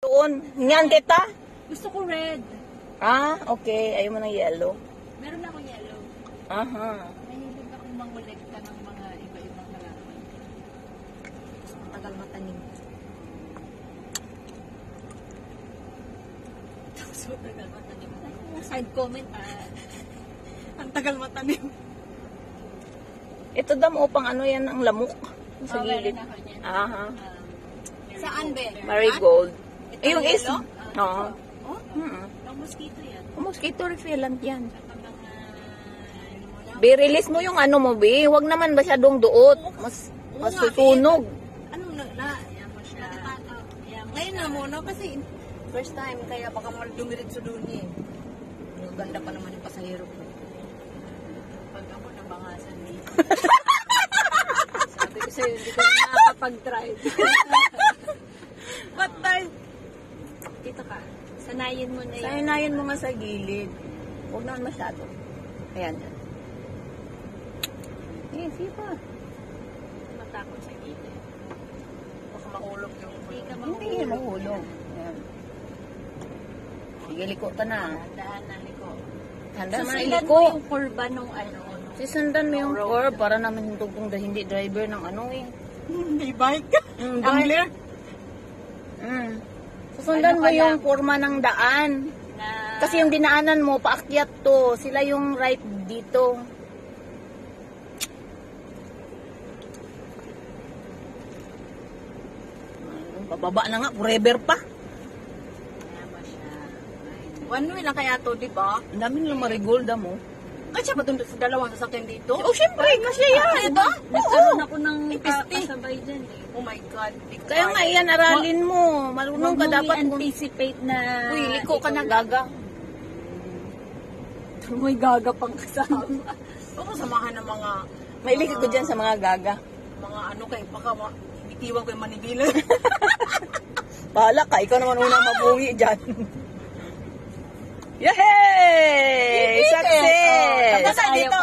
Doon. Hingan kita? Gusto ko red. Ah, okay. Ayaw mo ng yellow. Meron ako yellow. Aha. Mahilig akong mangolekta ng mga iba-ibang halaman. Ang tagal matanim. So, tagal matanim. Side comment ang tagal matanim. Ito daw mo pang ano yan, ang lamok. Sa gilid. Aha. Saan be? Marigold. Ito Yung is... yellow? Oo. Oh, ang mosquito yan. Mosquito repellent yan. Saka mga, ano mo lang. Be, release mo yung ano mo, be. Huwag naman masyadong duot. Mas susunog. Anong Ayan mo siya. Ngayon na muna kasi first time kaya baka dumiritso doon eh. Yung ganda pa naman yung pasahero ko. Pag ako nabangasan dito. Sabi ko sa'yo, hindi ko na nakakapag-drive. What time? Dito ka. Sanayin mo na yan. Sanayin mo nga sa gilid. Huwag naman masyado. Ayan. Eh, sige pa. Matakot sa gilid. Baka mahulog yung... Hindi ka Hindi, mahulog. Ayan. Sige, liko ka na. Dahan na liko. Handa na Susundan liko. mo yung kurba nung ano. Sisundan mo yung curve para naman hindi kung hindi driver ng ano eh. May bike ka? Angler? Susundan Ano mo ka yung lang? kurma ng daan. Na... Kasi yung dinaanan mo, paakyat to. Sila yung right dito. Bababa na nga, forever pa. Tama siya. One way lang kaya to, di ba? Ang dami nilang marigold mo. Kasi ba doon sa dalawang sasakyan dito? Oh, syempre, kasi yan. Diba? Nagkaroon ako ng Ipisti. kasabay dyan eh. Oh my God. Di ko Kaya nga yan, aralin mo. Marunong ka dapat. anticipate na... Uy, liko ka na gaga. May gaga pang kasama. Oo, samahan ng mga Mahilig ko dyan sa mga gaga. mga ano kay baka bitiwan ko yung Manibila. Bahala ka, ikaw naman unang mabuhi dyan. Yay! Success! Tapos dito.